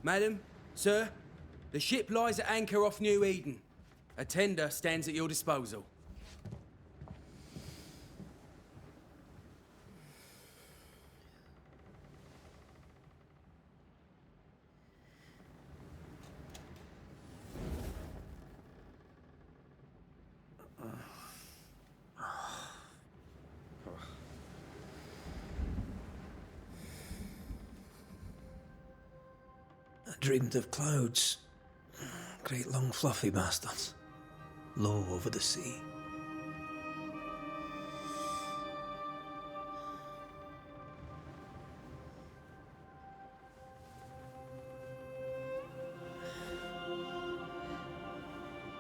Madam, sir, the ship lies at anchor off New Eden. A tender stands at your disposal. I dreamed of clouds. Great long fluffy bastards. Low over the sea.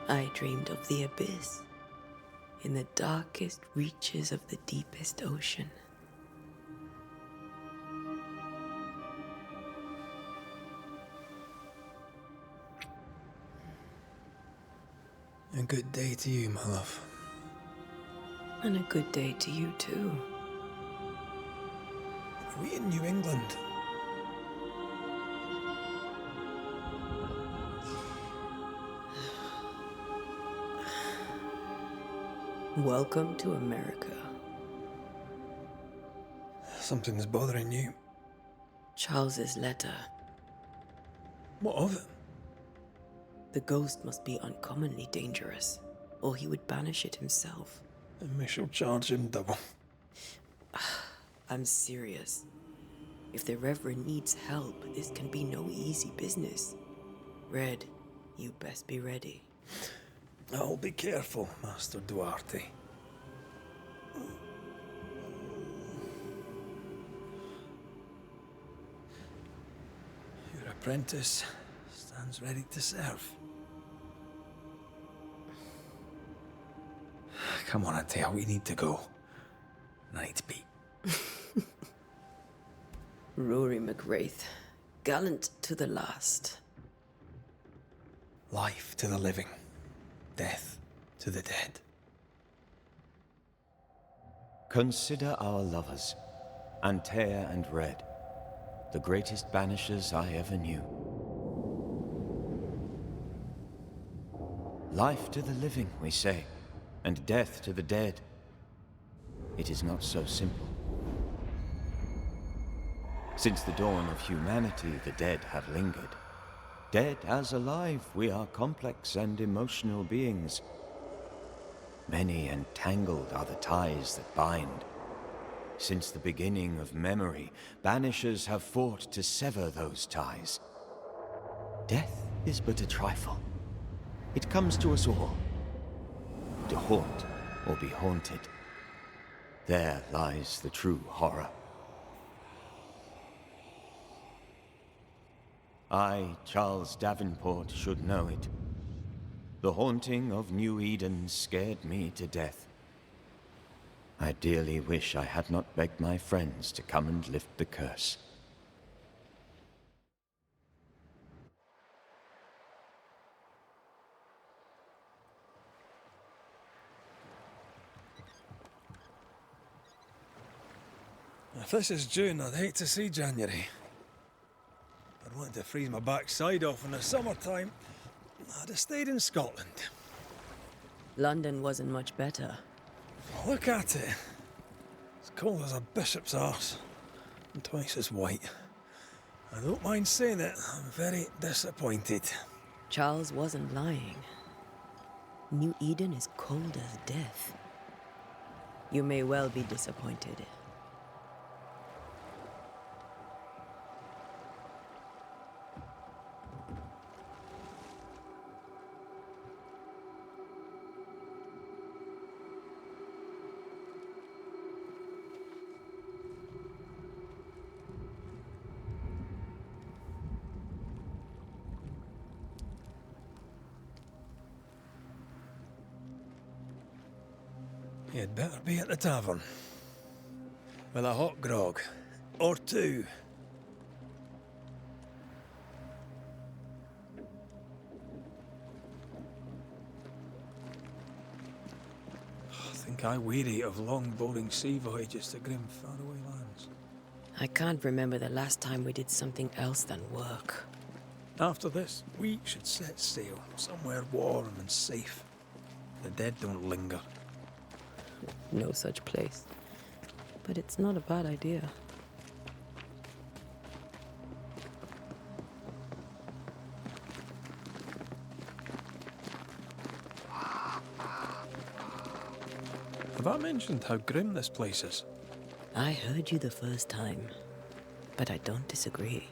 I dreamed of the abyss, in the darkest reaches of the deepest ocean. A good day to you, my love. And a good day to you too. Are we in New England? Welcome to America. Something's bothering you. Charles's letter. What of it? The ghost must be uncommonly dangerous, or he would banish it himself. And we shall charge him double. I'm serious. If the Reverend needs help, this can be no easy business. Red, you best be ready. I'll be careful, Master Duarte. Your apprentice stands ready to serve. Come on, Antea, we need to go. I need to be. Rory McWraith, gallant to the last. Life to the living, death to the dead. Consider our lovers, Antea and Red, the greatest banishers I ever knew. Life to the living, we say, and death to the dead. It is not so simple. Since the dawn of humanity, the dead have lingered. Dead as alive, we are complex and emotional beings. Many and tangled are the ties that bind. Since the beginning of memory, banishers have fought to sever those ties. Death is but a trifle. It comes to us all. To haunt or be haunted. There lies the true horror. I, Charles Davenport, should know it. The haunting of New Eden scared me to death. I dearly wish I had not begged my friends to come and lift the curse. If this is June, I'd hate to see January. I'd want to freeze my backside off in the summertime. I'd have stayed in Scotland. London wasn't much better. Look at it. As cold as a bishop's arse. And twice as white. I don't mind saying it, I'm very disappointed. Charles wasn't lying. New Eden is cold as death. You may well be disappointed. You'd better be at the tavern. With a hot grog. Or two. I think I weary of long, boring sea voyages to grim, faraway lands. I can't remember the last time we did something else than work. After this, we should set sail somewhere warm and safe. The dead don't linger. No such place. But it's not a bad idea. Have I mentioned how grim this place is? I heard you the first time, but I don't disagree.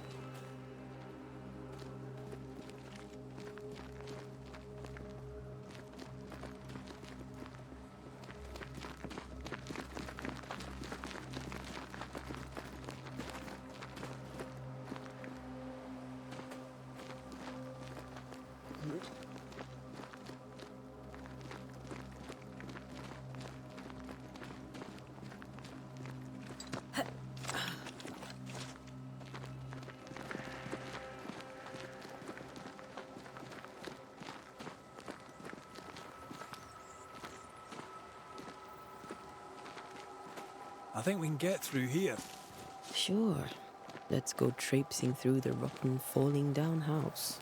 I think we can get through here. Sure. Let's go traipsing through the rotten, falling down house.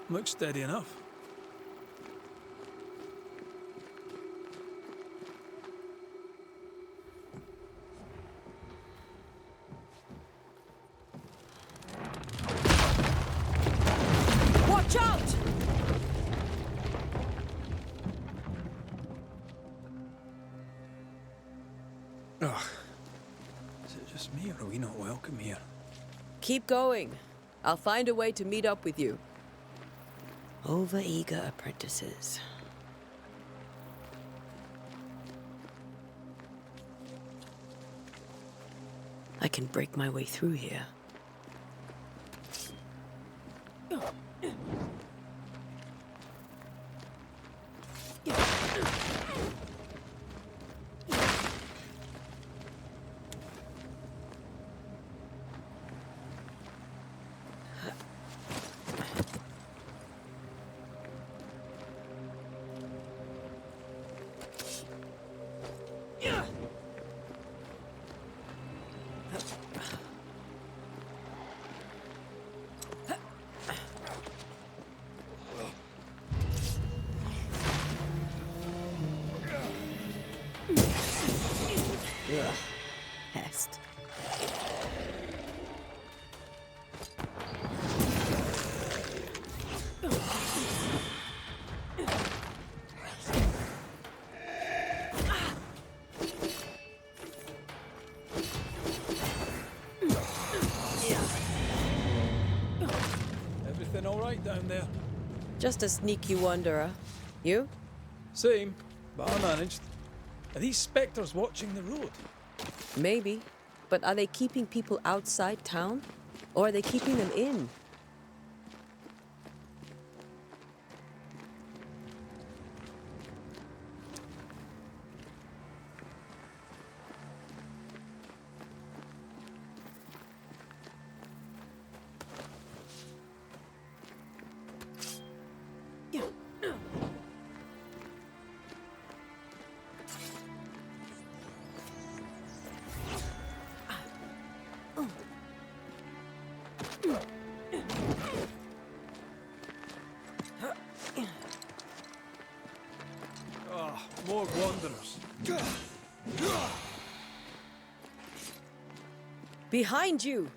Looks steady enough. Watch out! Ugh. Is it just me, or are we not welcome here? Keep going. I'll find a way to meet up with you. Over-eager apprentices. I can break my way through here. Pest. Everything all right down there? Just a sneaky wanderer. You? Same, but I managed. Are these spectres watching the road? Maybe. But are they keeping people outside town? Or are they keeping them in? More wanderers. Behind you!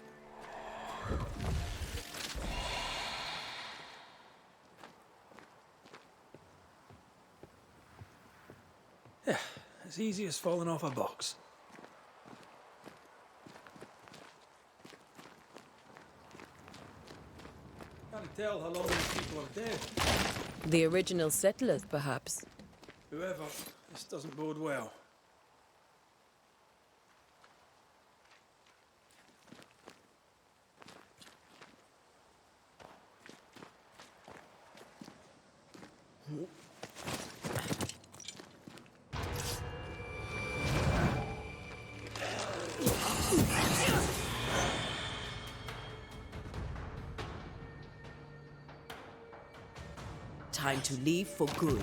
Yeah, as easy as falling off a box. Can't tell how long these people are dead. The original settlers, perhaps. Whoever, this doesn't bode well. Time to leave for good.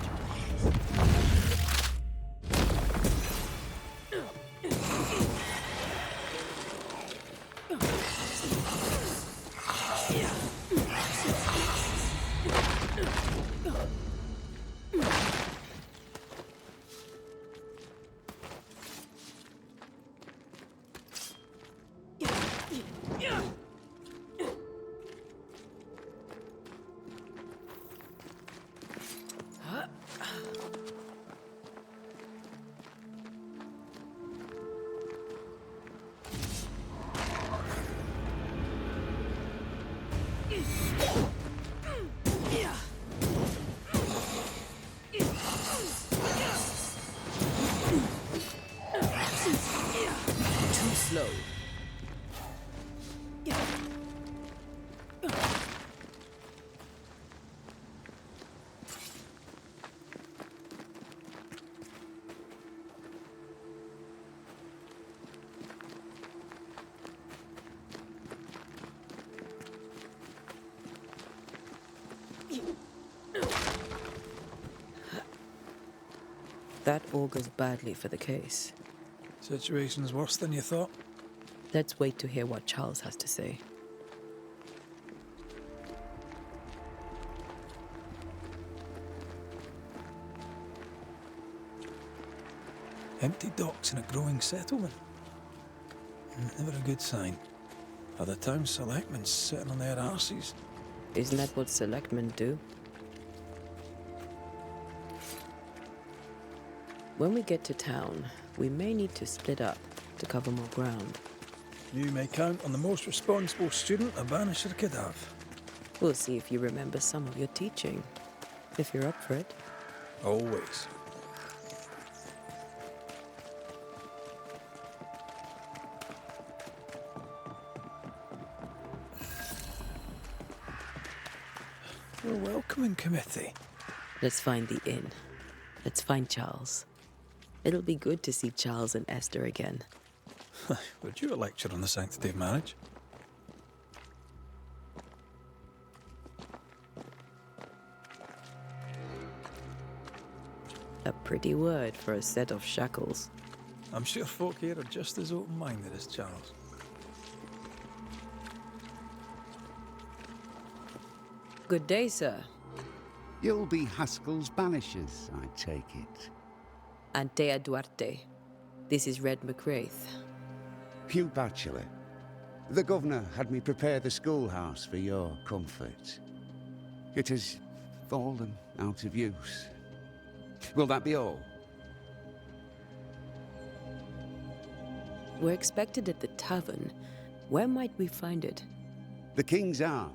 Too slow. That augurs badly for the case. Situation's worse than you thought. Let's wait to hear what Charles has to say. Empty docks in a growing settlement. Never a good sign. Are the town selectmen sitting on their arses? Isn't that what selectmen do? When we get to town, we may need to split up to cover more ground. You may count on the most responsible student a Banisher could have. We'll see if you remember some of your teaching, if you're up for it. Always. A welcoming committee. Let's find the inn. Let's find Charles. It'll be good to see Charles and Esther again. Would you a lecture on the sanctity of marriage? A pretty word for a set of shackles. I'm sure folk here are just as open-minded as Charles. Good day, sir. You'll be Haskell's Banishers, I take it. Antea Duarte. This is Red McWraith. Hugh Bachelor. The governor had me prepare the schoolhouse for your comfort. It has fallen out of use. Will that be all? We're expected at the tavern. Where might we find it? The King's Arm.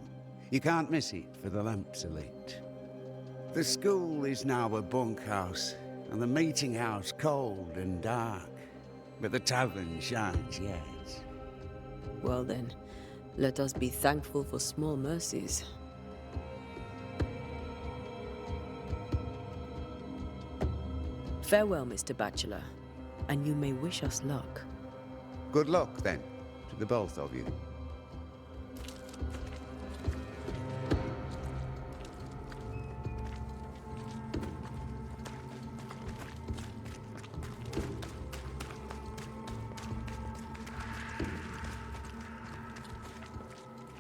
You can't miss it, for the lamps are lit. The school is now a bunkhouse, and the meeting house cold and dark. But the tavern shines yet. Well then, let us be thankful for small mercies. Farewell, Mr. Bachelor, and you may wish us luck. Good luck, then, to the both of you.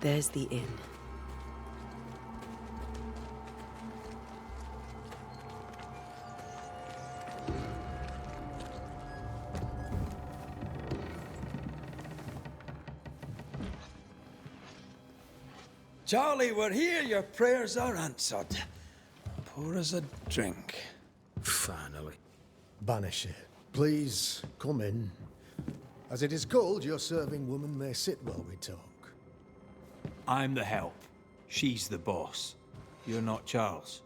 There's the inn. Charlie, we're here. Your prayers are answered. Pour us a drink. Finally. Banisher, please come in. As it is called, your serving woman may sit while we talk. I'm the help. She's the boss. You're not Charles.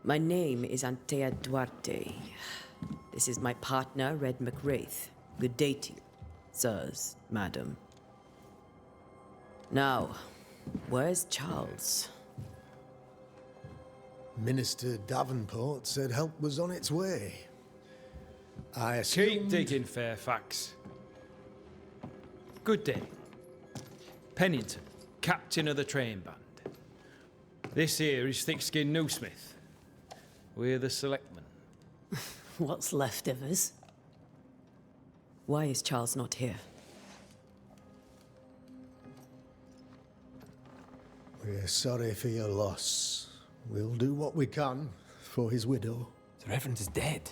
My name is Antea Duarte. This is my partner, Red McWraith. Good day to you, sirs, madam. Now, where's Charles? Minister Davenport said help was on its way. I assumed... Keep digging, Fairfax. Good day. Pennington, captain of the train band. This here is Thick-Skinned Newsmith. We're the selectmen. What's left of us? Why is Charles not here? We're sorry for your loss. We'll do what we can for his widow. The Reverend is dead.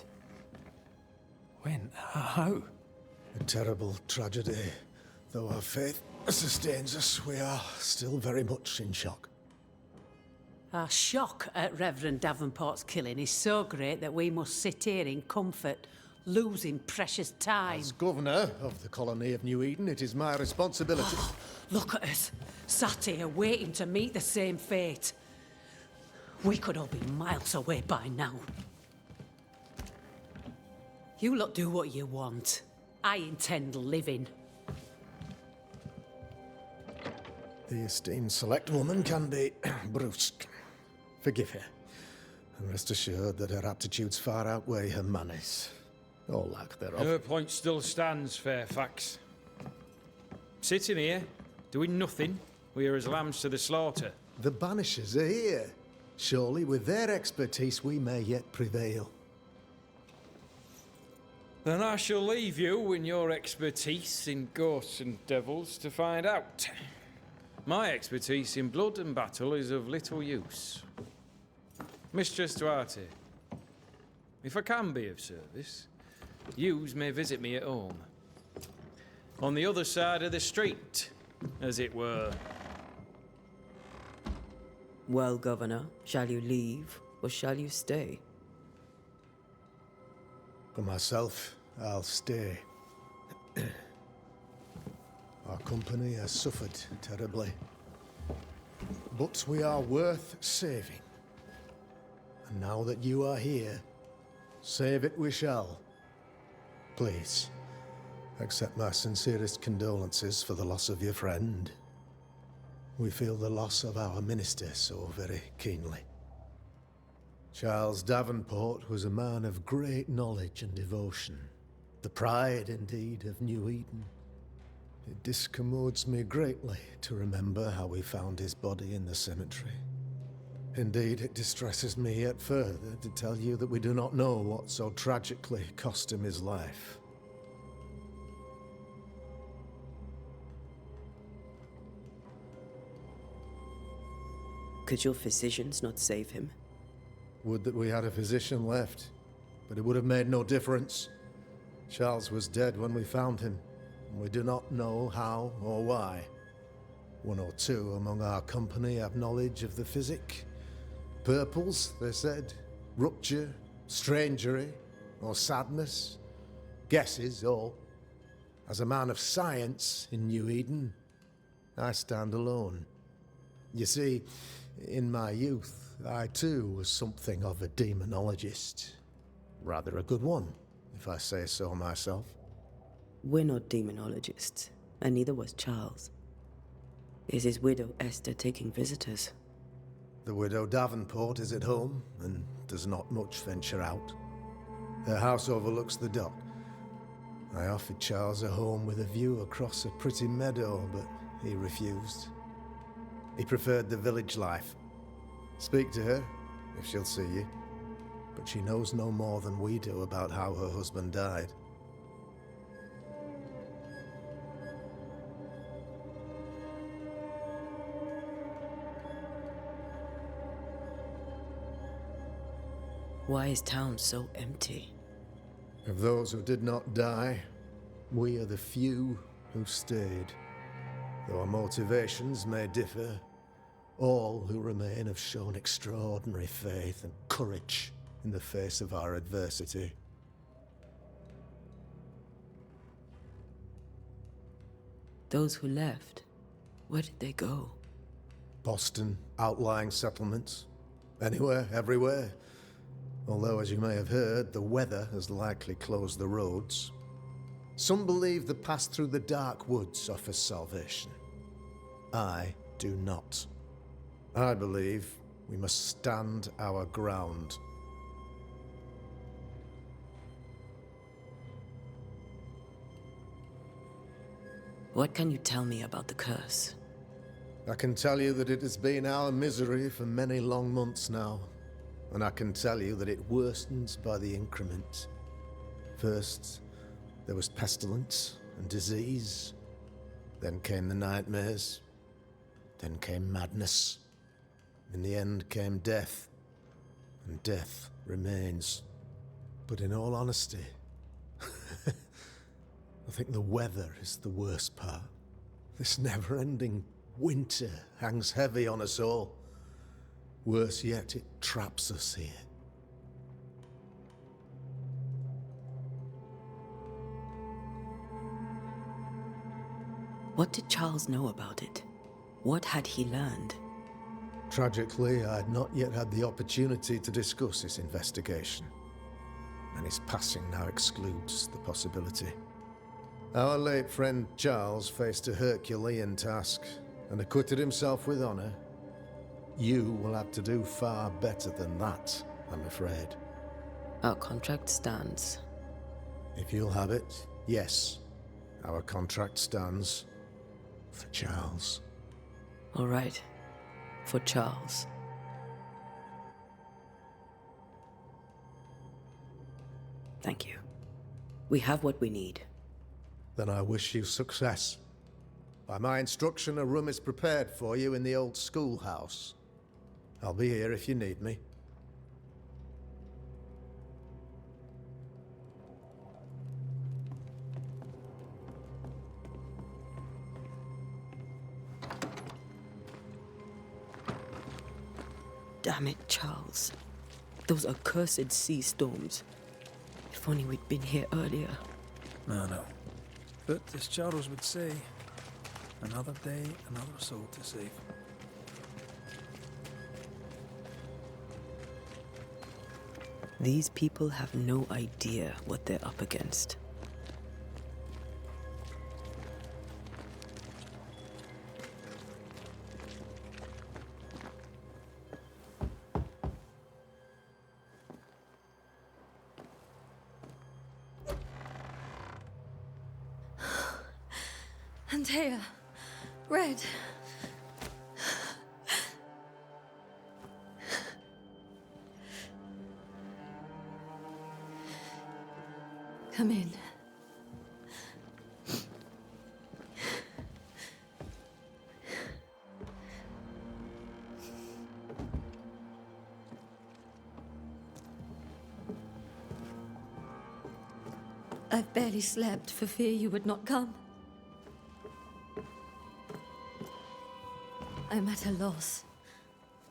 When? How? A terrible tragedy. Though our faith sustains us, we are still very much in shock. Our shock at Reverend Davenport's killing is so great that we must sit here in comfort, losing precious time. As governor of the colony of New Eden, it is my responsibility. Look at us, sat here waiting to meet the same fate. We could all be miles away by now. You lot do what you want. I intend living. The esteemed select woman can be brusque. Forgive her, and rest assured that her aptitudes far outweigh her manners, or lack thereof. Her point still stands, Fairfax. Sitting here, doing nothing, we are as lambs to the slaughter. The Banishers are here. Surely, with their expertise, we may yet prevail. Then I shall leave you and your expertise in ghosts and devils to find out. My expertise in blood and battle is of little use. Mistress Duarte, if I can be of service, yous may visit me at home. On the other side of the street, as it were. Well, Governor, shall you leave or shall you stay? For myself, I'll stay. Our company has suffered terribly. But we are worth saving. And now that you are here, save it we shall. Please, accept my sincerest condolences for the loss of your friend. We feel the loss of our minister so very keenly. Charles Davenport was a man of great knowledge and devotion. The pride, indeed, of New Eden. It discommodes me greatly to remember how we found his body in the cemetery. Indeed, it distresses me yet further to tell you that we do not know what so tragically cost him his life. Could your physicians not save him? Would that we had a physician left, but it would have made no difference. Charles was dead when we found him, and we do not know how or why. One or two among our company have knowledge of the physic. Purples, they said, rupture, strangery, or sadness. Guesses, all. As a man of science in New Eden, I stand alone. You see, in my youth, I too was something of a demonologist. Rather a good one, if I say so myself. We're not demonologists, and neither was Charles. Is his widow Esther taking visitors? The widow Davenport is at home, and does not much venture out. Her house overlooks the dock. I offered Charles a home with a view across a pretty meadow, but he refused. He preferred the village life. Speak to her, if she'll see you. But she knows no more than we do about how her husband died. Why is town so empty? Of those who did not die, we are the few who stayed. Though our motivations may differ, all who remain have shown extraordinary faith and courage in the face of our adversity. Those who left, where did they go? Boston, outlying settlements. Anywhere, everywhere. Although, as you may have heard, the weather has likely closed the roads. Some believe the path through the dark woods offers salvation. I do not. I believe we must stand our ground. What can you tell me about the curse? I can tell you that it has been our misery for many long months now. And I can tell you that it worsens by the increment. First, there was pestilence and disease. Then came the nightmares. Then came madness. In the end came death. And death remains. But in all honesty, I think the weather is the worst part. This never-ending winter hangs heavy on us all. Worse yet, it traps us here. What did Charles know about it? What had he learned? Tragically, I had not yet had the opportunity to discuss this investigation, and his passing now excludes the possibility. Our late friend Charles faced a Herculean task and acquitted himself with honor. You will have to do far better than that, I'm afraid. Our contract stands. If you'll have it, yes. Our contract stands for Charles. All right. For Charles. Thank you. We have what we need. Then I wish you success. By my instruction, a room is prepared for you in the old schoolhouse. I'll be here if you need me. Damn it, Charles. Those accursed sea storms. If only we'd been here earlier. No. But as Charles would say, another day, another soul to save. These people have no idea what they're up against. Antea, Red. Come in. I've barely slept for fear you would not come. I'm at a loss.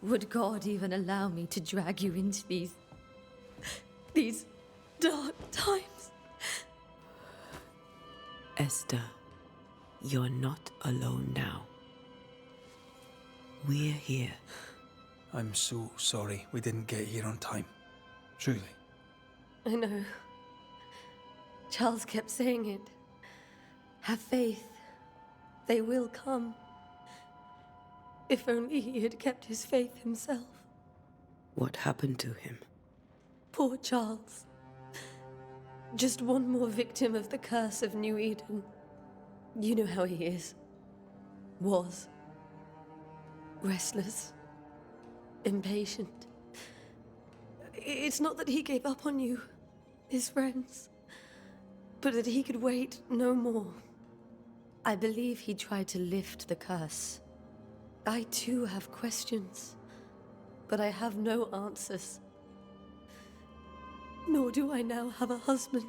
Would God even allow me to drag you into these dark times? Esther, you're not alone now. We're here. I'm so sorry we didn't get here on time. Truly. I know. Charles kept saying it. Have faith. They will come. If only he had kept his faith himself. What happened to him? Poor Charles. Just one more victim of the curse of New Eden. You know how he is. Was. Restless. Impatient. It's not that he gave up on you, his friends, but that he could wait no more. I believe he tried to lift the curse. I too have questions, but I have no answers. Nor do I now have a husband.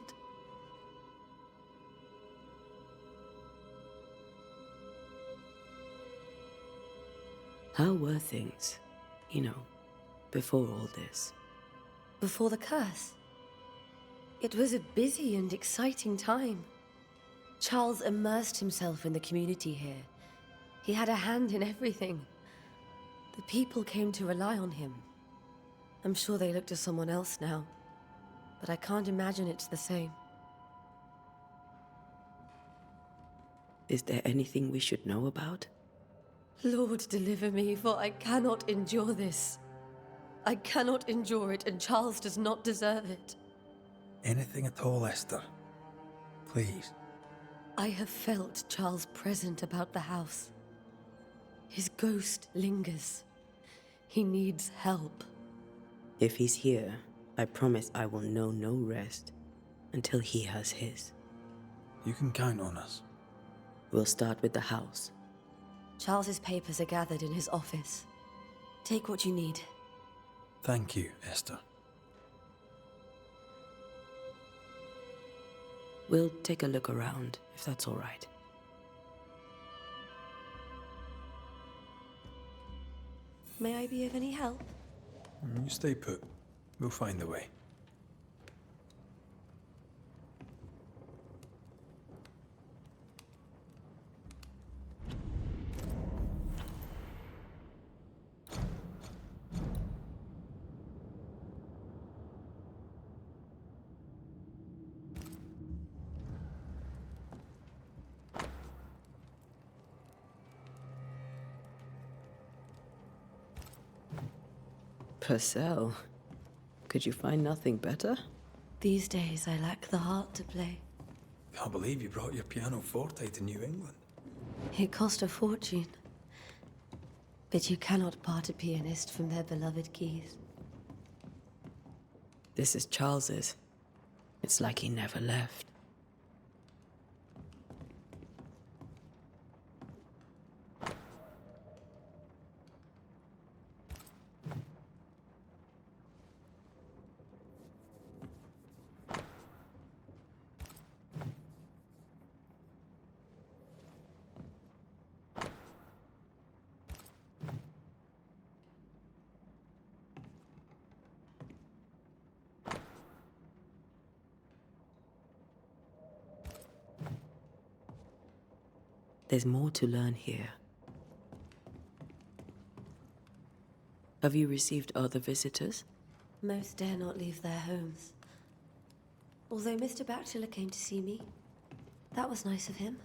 How were things, before all this? Before the curse? It was a busy and exciting time. Charles immersed himself in the community here. He had a hand in everything. The people came to rely on him. I'm sure they look to someone else now, but I can't imagine it's the same. Is there anything we should know about? Lord, deliver me, for I cannot endure this. I cannot endure it, and Charles does not deserve it. Anything at all, Esther. Please. I have felt Charles present about the house. His ghost lingers. He needs help. If he's here, I promise I will know no rest until he has his. You can count on us. We'll start with the house. Charles's papers are gathered in his office. Take what you need. Thank you, Esther. We'll take a look around, if that's all right. May I be of any help? You stay put. We'll find a way. Purcell. Could you find nothing better? These days, I lack the heart to play. Can't believe you brought your pianoforte to New England. It cost a fortune. But you cannot part a pianist from their beloved keys. This is Charles's. It's like he never left. There's more to learn here. Have you received other visitors? Most dare not leave their homes. Although Mr. Bachelor came to see me, that was nice of him.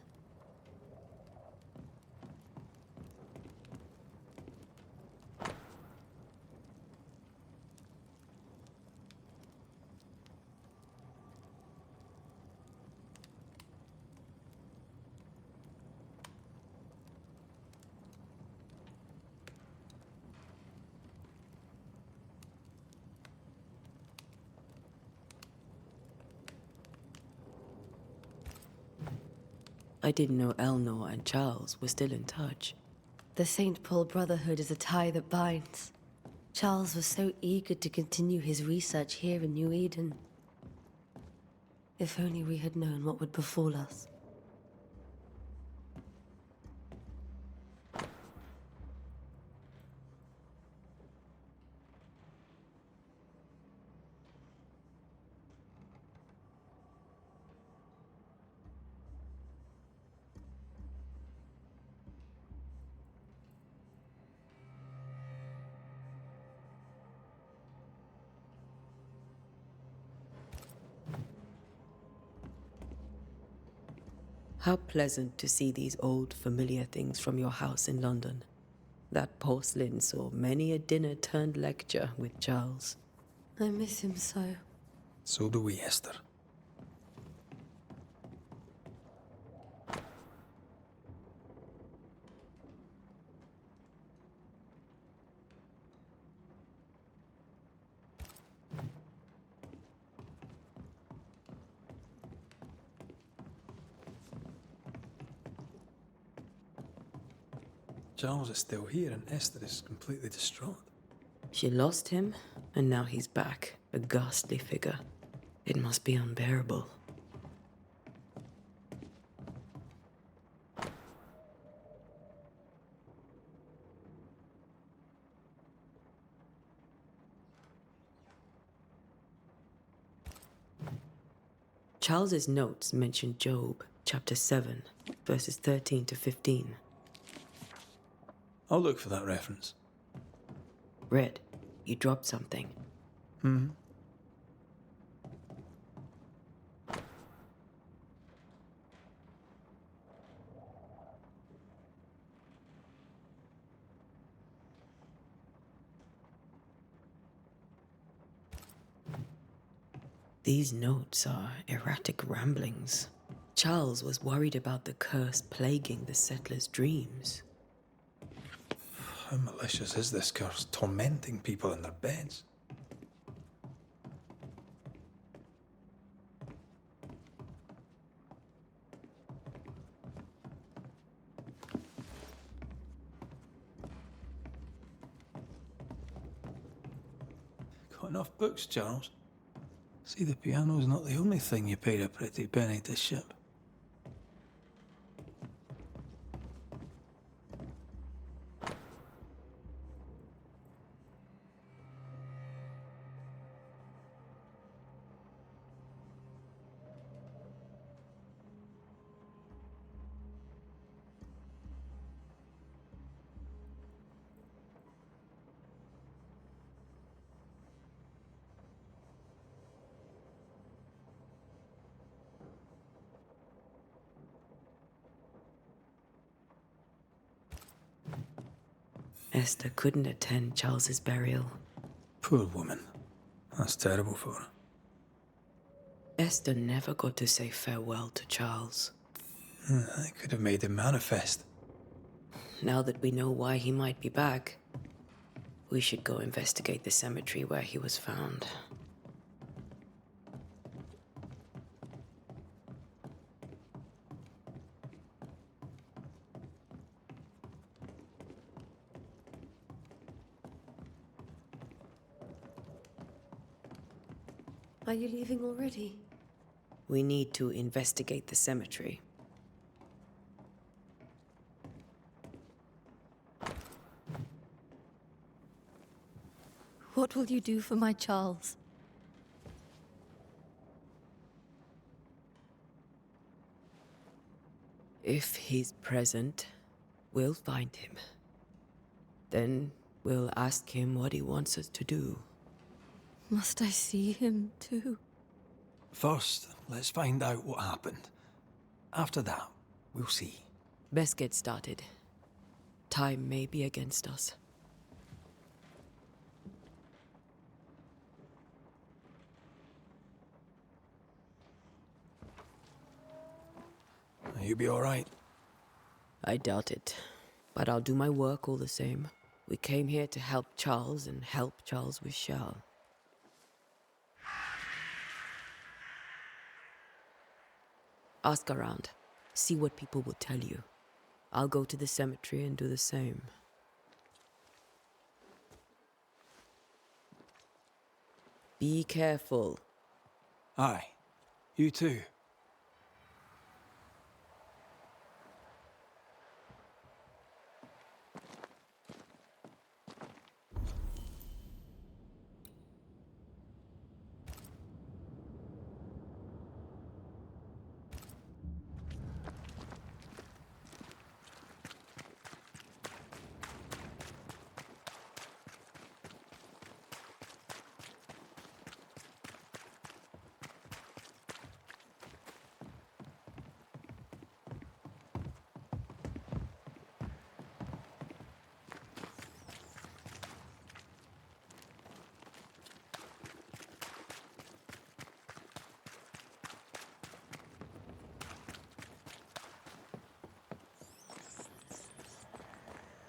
I didn't know Eleanor and Charles were still in touch. The St. Paul Brotherhood is a tie that binds. Charles was so eager to continue his research here in New Eden. If only we had known what would befall us. How pleasant to see these old familiar things from your house in London. That porcelain saw many a dinner turned lecture with Charles. I miss him so. So do we, Esther. Charles is still here and Esther is completely distraught. She lost him, and now he's back, a ghastly figure. It must be unbearable. Charles's notes mention Job, chapter 7, verses 13 to 15. I'll look for that reference. Red, you dropped something. These notes are erratic ramblings. Charles was worried about the curse plaguing the settlers' dreams. How malicious is this curse, tormenting people in their beds? Got enough books, Charles? See, the piano's not the only thing you paid a pretty penny to ship. Esther couldn't attend Charles's burial. Poor woman. That's terrible for her. Esther never got to say farewell to Charles. I could have made him manifest. Now that we know why he might be back, we should go investigate the cemetery where he was found. Are you leaving already? We need to investigate the cemetery. What will you do for my Charles? If he's present, we'll find him. Then we'll ask him what he wants us to do. Must I see him too? First, let's find out what happened. After that, we'll see. Best get started. Time may be against us. You be all right? I doubt it, but I'll do my work all the same. We came here to help Charles and help Charles with Charles. Ask around. See what people will tell you. I'll go to the cemetery and do the same. Be careful. Aye. You too.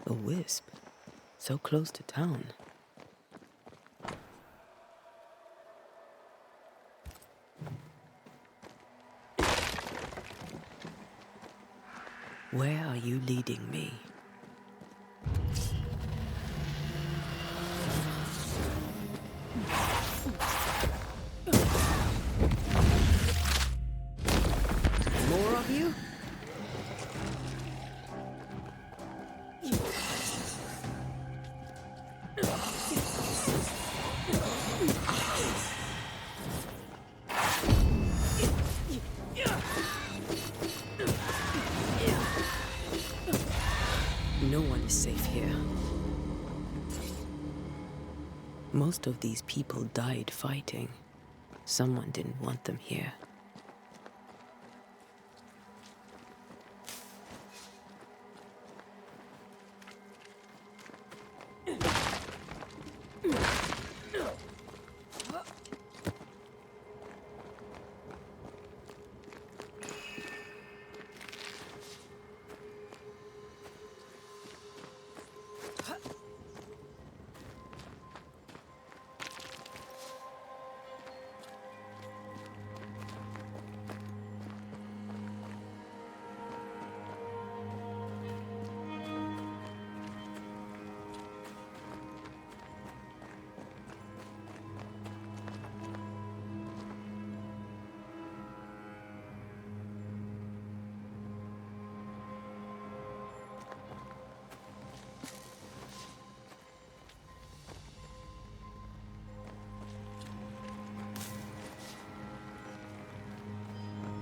A wisp. So close to town. Where are you leading me? More of you? No one is safe here. Most of these people died fighting. Someone didn't want them here.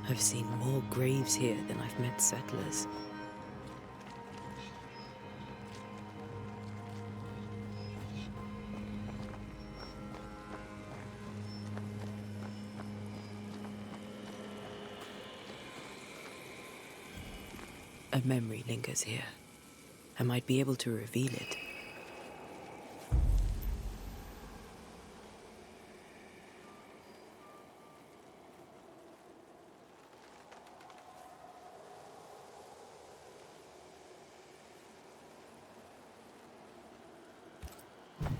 I've seen more graves here than I've met settlers. A memory lingers here. I might be able to reveal it.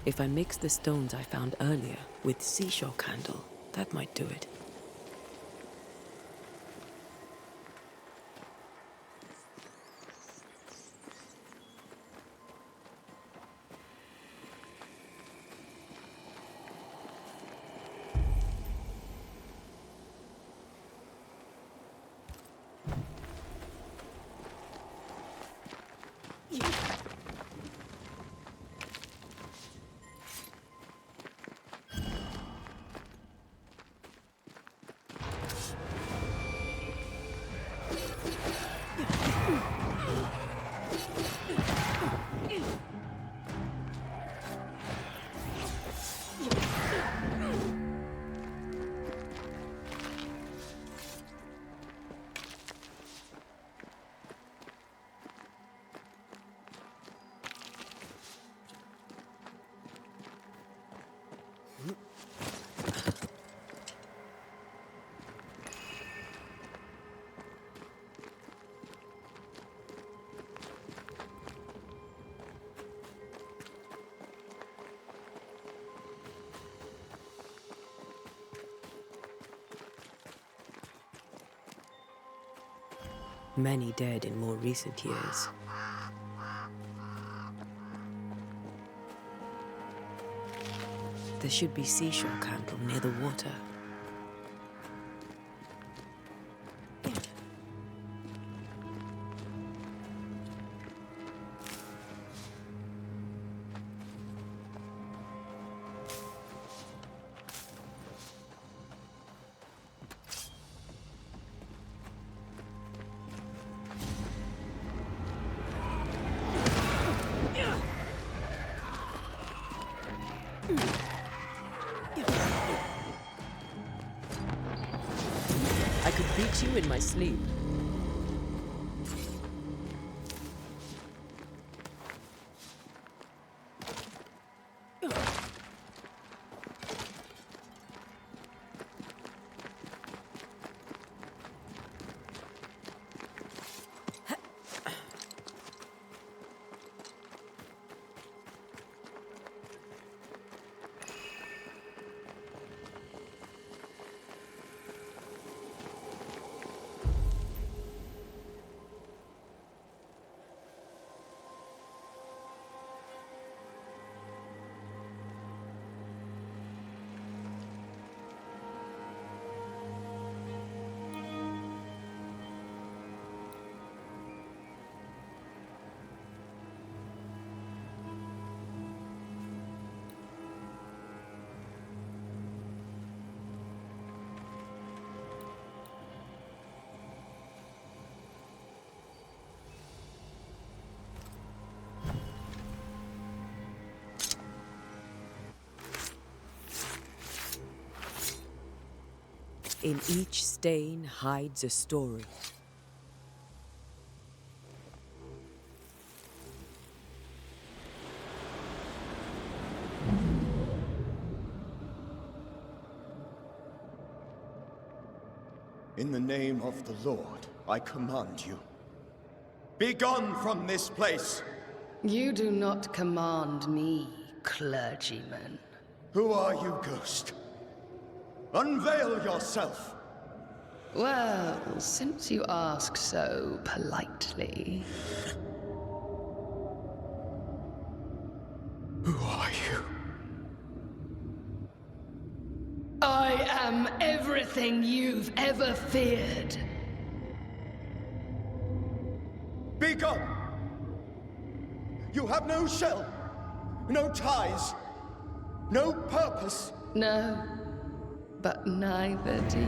If I mix the stones I found earlier with seashore candle, that might do it. Many dead in more recent years. There should be seashore candle near the water. I could beat you in my sleep. In each stain hides a story. In the name of the Lord, I command you. Be gone from this place! You do not command me, clergyman. Who are you, ghost? Unveil yourself! Well, since you ask so politely... Who are you? I am everything you've ever feared. Be gone! You have no shell, no ties, no purpose. No, but neither do you.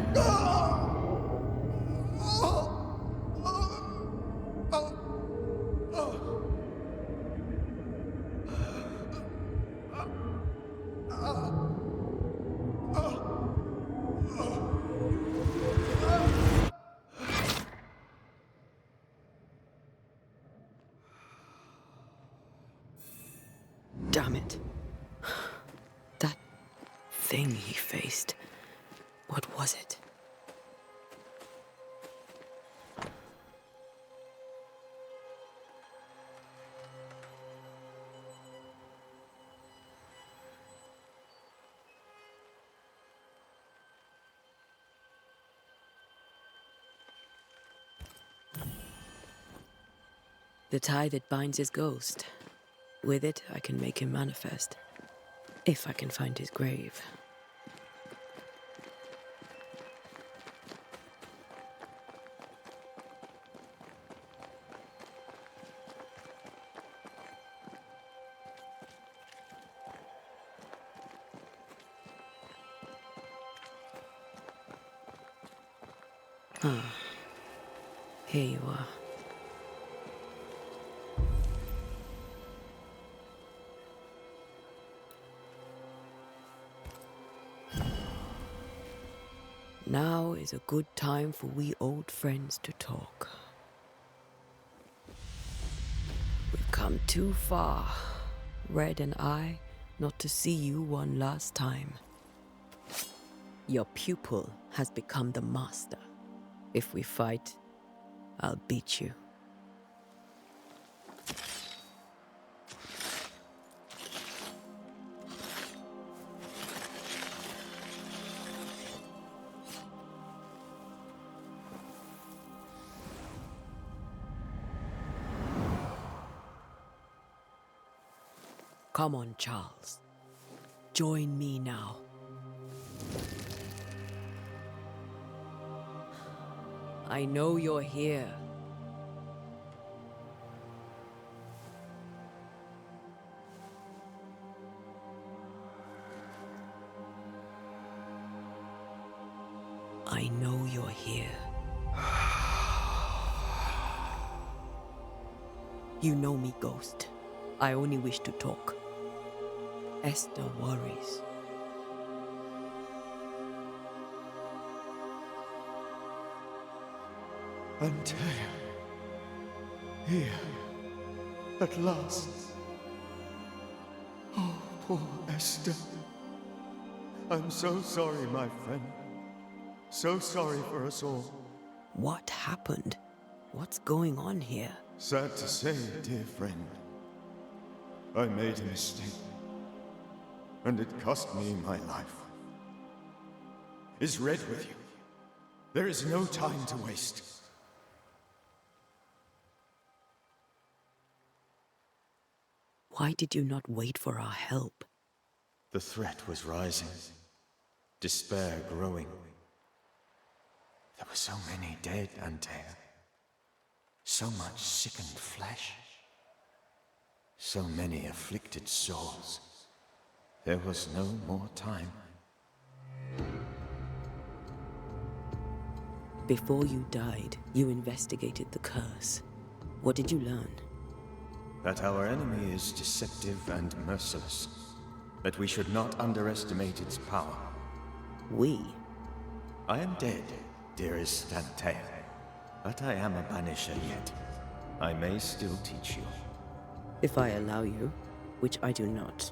Damn it. That thing he faced. What was it? The tie that binds his ghost. With it, I can make him manifest. If I can find his grave. Here you are. Now is a good time for we old friends to talk. We've come too far, Red and I, not to see you one last time. Your pupil has become the master. If we fight, I'll beat you. Come on, Charles. Join me now. I know you're here. I know you're here. You know me, Ghost. I only wish to talk. Esther worries. Antea. Here. At last. Oh, poor Esther. I'm so sorry, my friend. So sorry for us all. What happened? What's going on here? Sad to say, dear friend. I made a mistake. And it cost me my life. Is Red with you? There is no time to waste. Why did you not wait for our help? The threat was rising. Despair growing. There were so many dead, Antea. So much sickened flesh. So many afflicted souls. There was no more time. Before you died, you investigated the curse. What did you learn? That our enemy is deceptive and merciless. That we should not underestimate its power. We? I am dead, dearest Antea. But I am a banisher yet. I may still teach you. If I allow you, which I do not.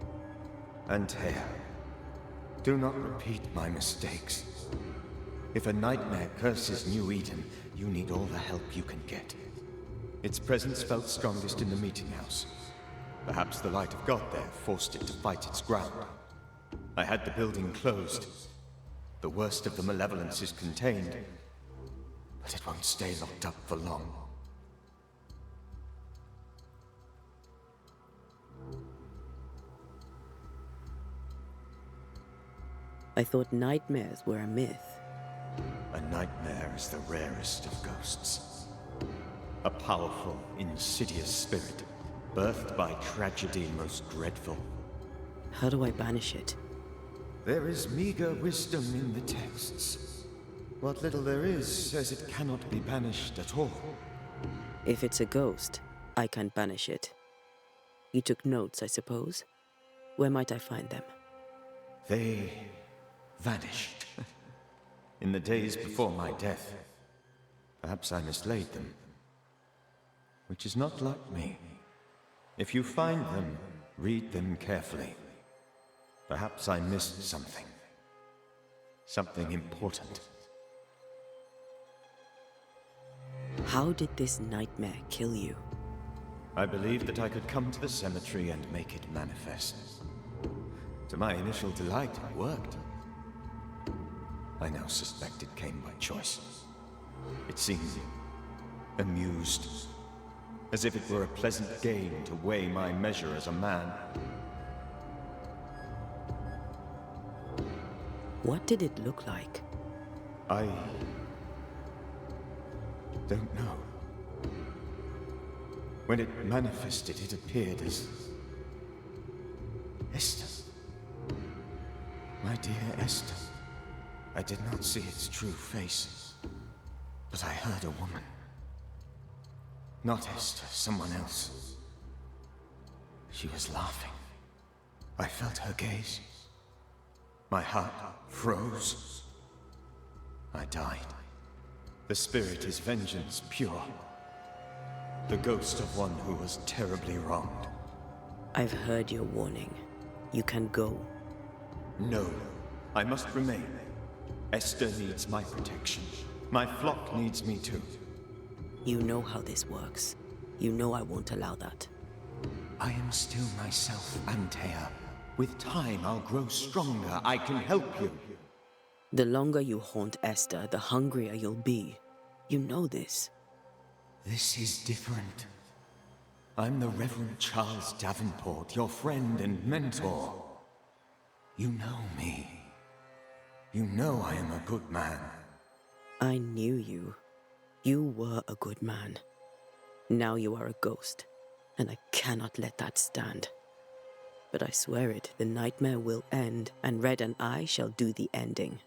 Antea, do not repeat my mistakes. If a nightmare curses New Eden, you need all the help you can get. Its presence felt strongest in the meeting house. Perhaps the light of God there forced it to fight its ground. I had the building closed. The worst of the malevolence is contained, but it won't stay locked up for long. I thought nightmares were a myth. A nightmare is the rarest of ghosts. A powerful, insidious spirit, birthed by tragedy most dreadful. How do I banish it? There is meager wisdom in the texts. What little there is says it cannot be banished at all. If it's a ghost, I can't banish it. You took notes, I suppose? Where might I find them? They vanished. In the days before my death. Perhaps I mislaid them. Which is not like me. If you find them, read them carefully. Perhaps I missed something. Something important. How did this nightmare kill you? I believed that I could come to the cemetery and make it manifest. To my initial delight, it worked. I now suspect it came by choice. It seemed amused, as if it were a pleasant game to weigh my measure as a man. What did it look like? I don't know. When it manifested, it appeared as Esther. My dear Esther. I did not see its true face, but I heard a woman. Not Esther, someone else. She was laughing. I felt her gaze. My heart froze. I died. The spirit is vengeance pure. The ghost of one who was terribly wronged. I've heard your warning. You can go. No, I must remain. Esther needs my protection. My flock needs me too. You know how this works. You know I won't allow that. I am still myself, Antea. With time, I'll grow stronger. I can help you. The longer you haunt Esther, the hungrier you'll be. You know this. This is different. I'm the Reverend Charles Davenport, your friend and mentor. You know me. You know I am a good man. I knew you. You were a good man. Now you are a ghost, and I cannot let that stand. But I swear it, the nightmare will end, and Red and I shall do the ending.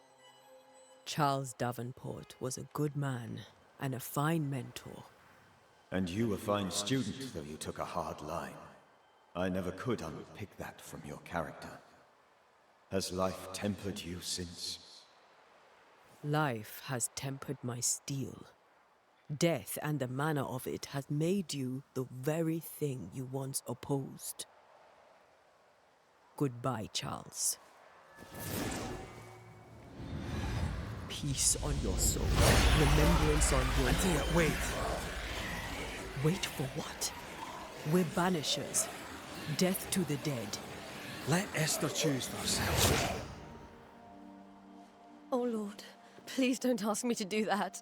Charles Davenport was a good man and a fine mentor. And you a fine student, though you took a hard line. I never could unpick that from your character. Has life tempered you since? Life has tempered my steel. Death and the manner of it has made you the very thing you once opposed. Goodbye, Charles. Peace on your soul. Remembrance on your... Antea, wait. Wait for what? We're banishers. Death to the dead. Let Esther choose for herself. Oh, Lord, please don't ask me to do that.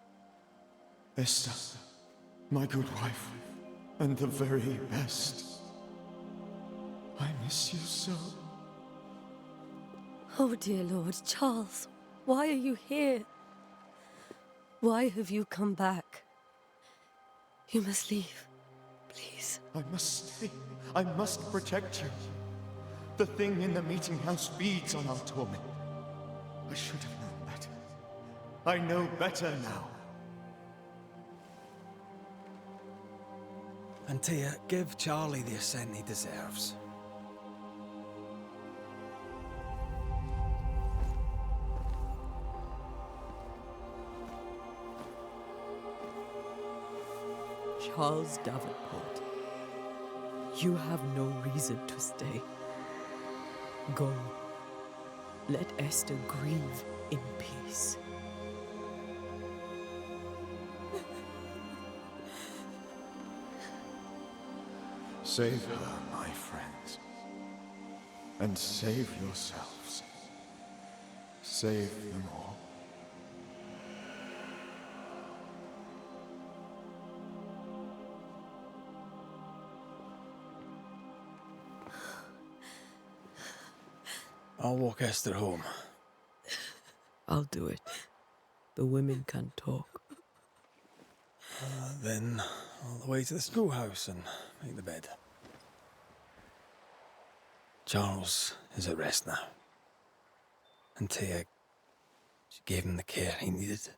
Esther, my good wife, and the very best. I miss you so. Oh, dear Lord, Charles, why are you here? Why have you come back? You must leave, please. I must stay. I must protect you. The thing in the meeting house feeds on our torment. I should have known better. I know better now. Antea, give Charlie the ascent he deserves. Charles Davenport, you have no reason to stay. Go. Let Esther grieve in peace. Save her, my friends. And save yourselves. Save them all. I'll walk Esther home. I'll do it. The women can talk. Then all the way to the schoolhouse and make the bed. Charles is at rest now. Antea, she gave him the care he needed.